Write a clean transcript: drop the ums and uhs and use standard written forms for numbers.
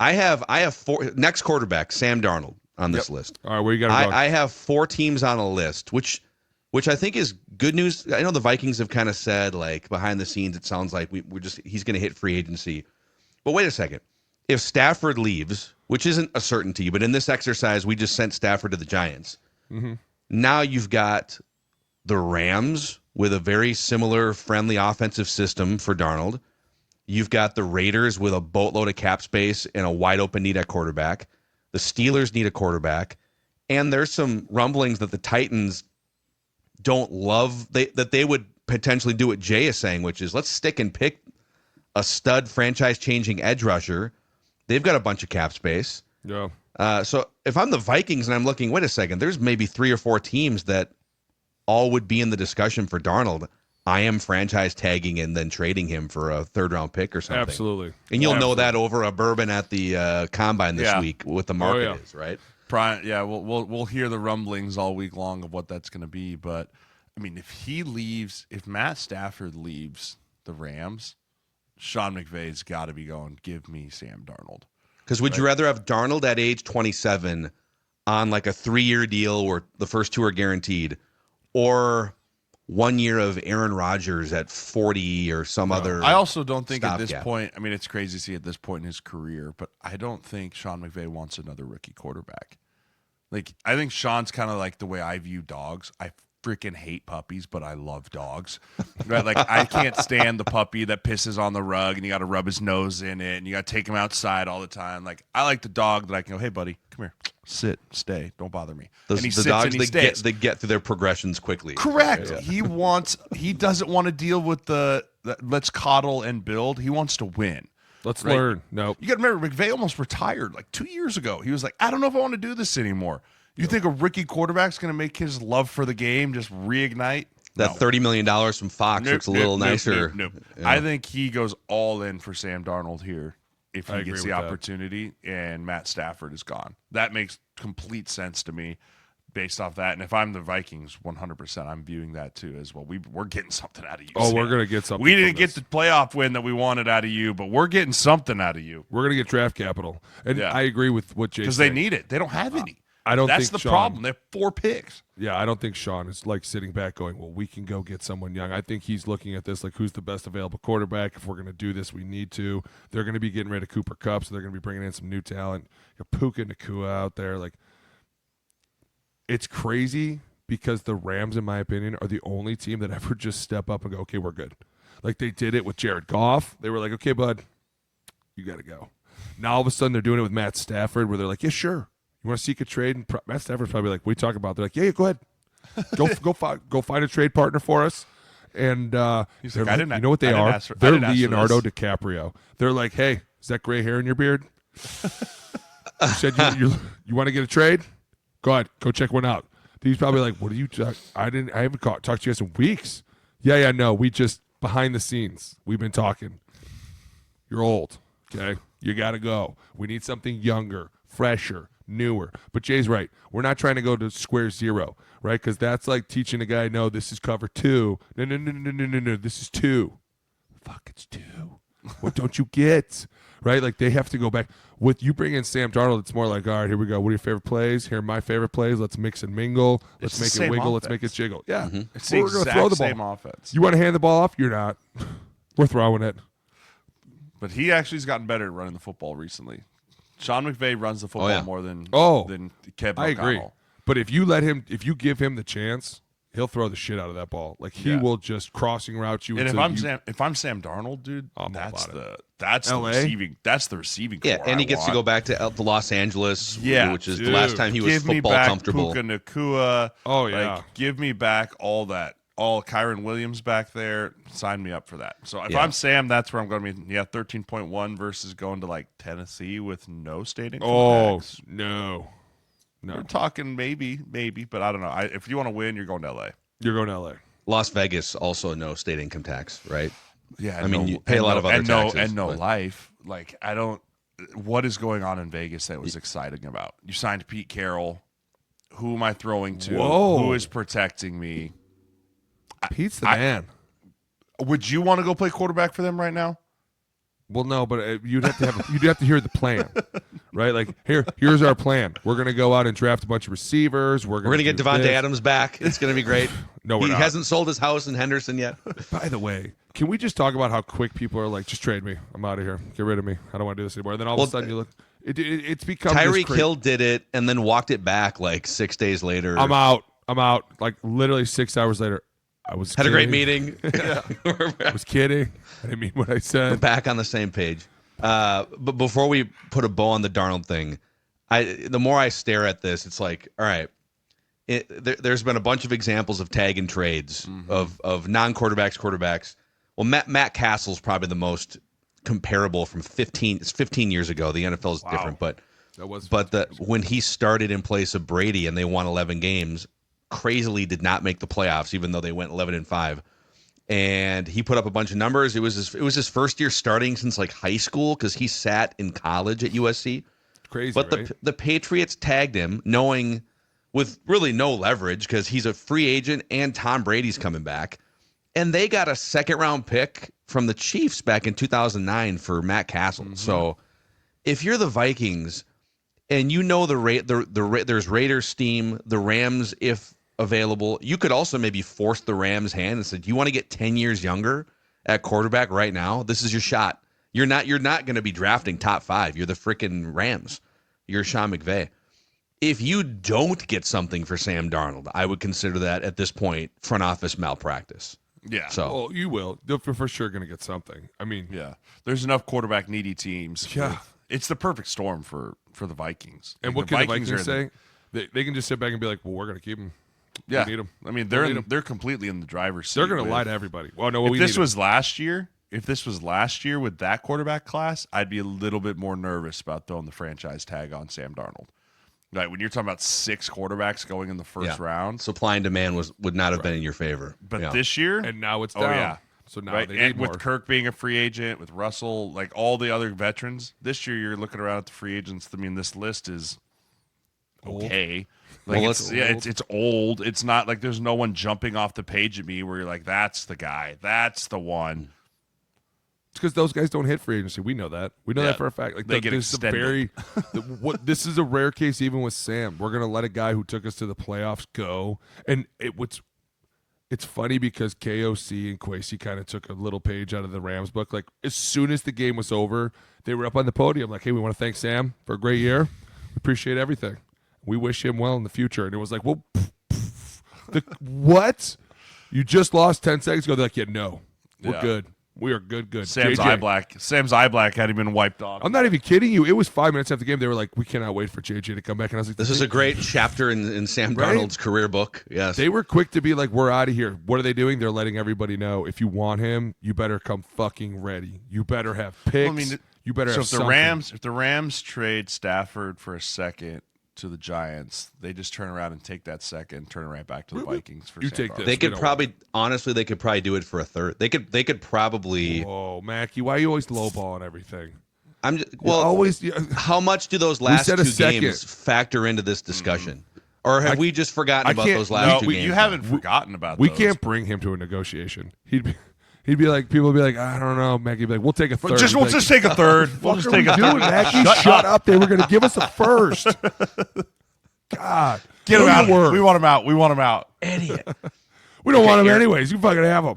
I have four next quarterback, Sam Darnold, on this list. All right, where you got to go? I have 4 teams on a list, which I think is good news. I know the Vikings have kind of said, like, behind the scenes, it sounds like he's going to hit free agency. But wait a second. If Stafford leaves, which isn't a certainty, but in this exercise, we just sent Stafford to the Giants. Mm-hmm. Now you've got the Rams with a very similar friendly offensive system for Darnold. You've got the Raiders with a boatload of cap space and a wide open need at quarterback. The Steelers need a quarterback. And there's some rumblings that the Titans don't love, that they would potentially do what Jay is saying, which is let's stick and pick a stud franchise-changing edge rusher. They've got a bunch of cap space. Yeah. So if I'm the Vikings and I'm looking, wait a second, there's maybe 3 or 4 teams that all would be in the discussion for Darnold. I am franchise tagging and then trading him for a 3rd-round pick or something. Absolutely. And you'll know that over a bourbon at the combine this week, what the market is, right? Yeah, we'll hear the rumblings all week long of what that's going to be. But I mean, if Matt Stafford leaves the Rams, Sean McVay's got to be going, give me Sam Darnold. Because would you rather have Darnold at age 27 on like a 3-year deal where the first 2 are guaranteed, or 1 year of Aaron Rodgers at 40 or some other? I also don't think at this stopgap. point, I mean, it's crazy to see at this point in his career, but I don't think Sean McVay wants another rookie quarterback. Like, I think Sean's kind of like the way I view dogs. I freaking hate puppies, but I love dogs. Right? Like, I can't stand the puppy that pisses on the rug and you got to rub his nose in it and you got to take him outside all the time. Like, I like the dog that I can go, hey, buddy, come here, sit, stay, don't bother me. And he The sits dogs and he stays. they get through their progressions quickly. Correct. Yeah. He doesn't want to deal with the let's coddle and build. He wants to win. Let's learn. No. You got to remember, McVay almost retired like 2 years ago. He was like, I don't know if I want to do this anymore. You think a rookie quarterback's going to make his love for the game just reignite? That $30 million from Fox looks a little nicer. Nope. Yeah. I think he goes all in for Sam Darnold here if he gets the with that. opportunity, and Matt Stafford is gone. That makes complete sense to me based off that. And if I'm the Vikings, 100%, I'm viewing that too as well. We're getting something out of you. Oh, Sam. we're going to get something. We didn't from get this. the playoff win that we wanted out of you, but we're getting something out of you. We're going to get draft capital. And I agree with what Jay said. Because they need it. They don't have any. I don't That's think the Sean, problem. They have 4 picks. Yeah, I don't think Sean is like sitting back going, well, we can go get someone young. I think he's looking at this like, who's the best available quarterback? If we're going to do this, we need to. They're going to be getting rid of Cooper Kupp, so they're going to be bringing in some new talent. You got Puka Nacua out there. Like, it's crazy because the Rams, in my opinion, are the only team that ever just step up and go, okay, we're good. Like, they did it with Jared Goff. They were like, okay, bud, you got to go. Now, all of a sudden, they're doing it with Matt Stafford, where they're like, yeah, sure. You want to seek a trade? And Matt Stafford's probably like, what are you talking about? They're like, yeah, go ahead. Go find a trade partner for us. And He's they're like, you know what they are? They're Leonardo DiCaprio. They're like, hey, is that gray hair in your beard? You said you want to get a trade? Go ahead. Go check one out. He's probably like, what are you I haven't talked to you guys in weeks. Yeah, no. We just, behind the scenes, we've been talking. You're old. Okay? You got to go. We need something younger, fresher, newer. But Jay's right. We're not trying to go to square zero, right? Because that's like teaching a guy, no, this is cover 2. No, this is 2. Fuck, it's 2. What don't you get? Right? Like, they have to go back. With you bring in Sam Darnold, it's more like, all right, here we go. What are your favorite plays? Here are my favorite plays. Let's mix and mingle. Let's make it wiggle. Let's make it jiggle. Yeah. It's the We're gonna exact throw the ball. same offense. You want to hand the ball off? You're not. We're throwing it. But he actually has gotten better at running the football recently. Sean McVay runs the football more than Kevin I agree. O'Connell. But if you give him the chance, he'll throw the shit out of that ball. Like, he will just crossing route you. And until if I'm Sam Darnold, dude, that's LA? the receiving Yeah, core and he I gets to want. go back to the Los Angeles, which is dude. the last time he was Give me football back comfortable. Puka Nacua. Oh, yeah. Like, give me back all that. All Kyron Williams back there. Sign me up for that. So if I'm Sam, that's where I'm going to be. Yeah, 13.1 versus going to like Tennessee with no state income tax. No. We're talking maybe, but I don't know. If you want to win, you're going to LA. You're going to LA. Las Vegas also no state income tax, right? Yeah, I mean, you pay a lot of other taxes. And no life. Like, I don't. What is going on in Vegas that was exciting about? You signed Pete Carroll. Who am I throwing to? Whoa. Who is protecting me? Pete's the man. Would you want to go play quarterback for them right now? Well, no, but you'd have to hear the plan, right? Like here's our plan. We're gonna go out and draft a bunch of receivers. We're gonna get Devontae Adams back. It's gonna be great. No, he hasn't sold his house in Henderson yet. By the way, can we just talk about how quick people are like, just trade me. I'm out of here. Get rid of me. I don't want to do this anymore. And then all of a sudden you look, it's become Tyreek Hill did it and then walked it back like 6 days later. I'm out. Like literally 6 hours later. I was had kidding. a great meeting. I was kidding. I didn't mean what I said. We're back on the same page. But before we put a bow on the Darnold thing, the more I stare at this, it's like, all right, there's been a bunch of examples of tag and trades of non-quarterbacks. Well, Matt Castle's probably the most comparable from 15 years ago. The NFL is different, but when he started in place of Brady and they won 11 games, crazily did not make the playoffs, even though they went 11-5. And he put up a bunch of numbers. It was his first year starting since like high school because he sat in college at USC. Crazy, but right? the Patriots tagged him, knowing with really no leverage because he's a free agent and Tom Brady's coming back, and they got a second-round pick from the Chiefs back in 2009 for Matt Castle. So if you're the Vikings and you know there's Raiders steam, the Rams if available, you could also maybe force the Rams' hand and say, "Do you want to get 10 years younger at quarterback right now? This is your shot. You're not going to be drafting top 5. You're the freaking Rams. You're Sean McVay. If you don't get something for Sam Darnold, I would consider that at this point front office malpractice. Yeah. So, well, you will. They're for sure going to get something. I mean, yeah. There's enough quarterback needy teams. Yeah. It's the perfect storm for the Vikings. And what can the Vikings say? They can just sit back and be like, "Well, we're going to keep him. Yeah, we need him. I mean, they're completely in the driver's seat. They're going to lie to everybody. Well, no, if this was last year with that quarterback class, I'd be a little bit more nervous about throwing the franchise tag on Sam Darnold. Right, when you're talking about 6 quarterbacks going in the first round, supply and demand would not have been in your favor. But this year, and now it's down. Oh yeah. So now right, they and need with more. Kirk being a free agent, with Russell, like all the other veterans, this year you're looking around at the free agents. I mean, this list is okay. Like it's old. It's not like there's no one jumping off the page at me where you're like, that's the guy, that's the one. It's because those guys don't hit free agency. We know that. We know that for a fact. Like they get extended. This is a rare case, even with Sam. We're gonna let a guy who took us to the playoffs go, and it's funny because KOC and Kwesi kind of took a little page out of the Rams book. Like as soon as the game was over, they were up on the podium like, "Hey, we want to thank Sam for a great year. We appreciate everything. We wish him well in the future." And it was like, well, what? You just lost 10 seconds ago. They're like, yeah, no, we're good. We are good. Sam's eye black hadn't been wiped off. I'm not even kidding you. It was 5 minutes after the game. They were like, we cannot wait for JJ to come back. And I was like, this is a great chapter in Sam Darnold's career book. Yes. They were quick to be like, we're out of here. What are they doing? They're letting everybody know, if you want him, you better come fucking ready. You better have picks. Well, I mean, you better have something. If the Rams trade Stafford for a second to the Giants, they just turn around and take that second, turn it right back to the Vikings for you Sam take Darnold. this. They could probably, honestly, they could probably do it for a third. They could probably. Oh, Mackey, why are you always lowballing everything? I'm just, well. Always. How much do those last 2 games factor into this discussion, or have we just forgotten about those last 2 games? You haven't forgotten about. We those. can't bring him to a negotiation. He'd be like, people would be like, I don't know, Mackey. Would be like, we'll take a third. We'll just take a third. We'll just take a third. Mackey, shut up. They were going to give us a first. God, get him out. We want him out. Idiot. We don't want him anyways. You fucking have him.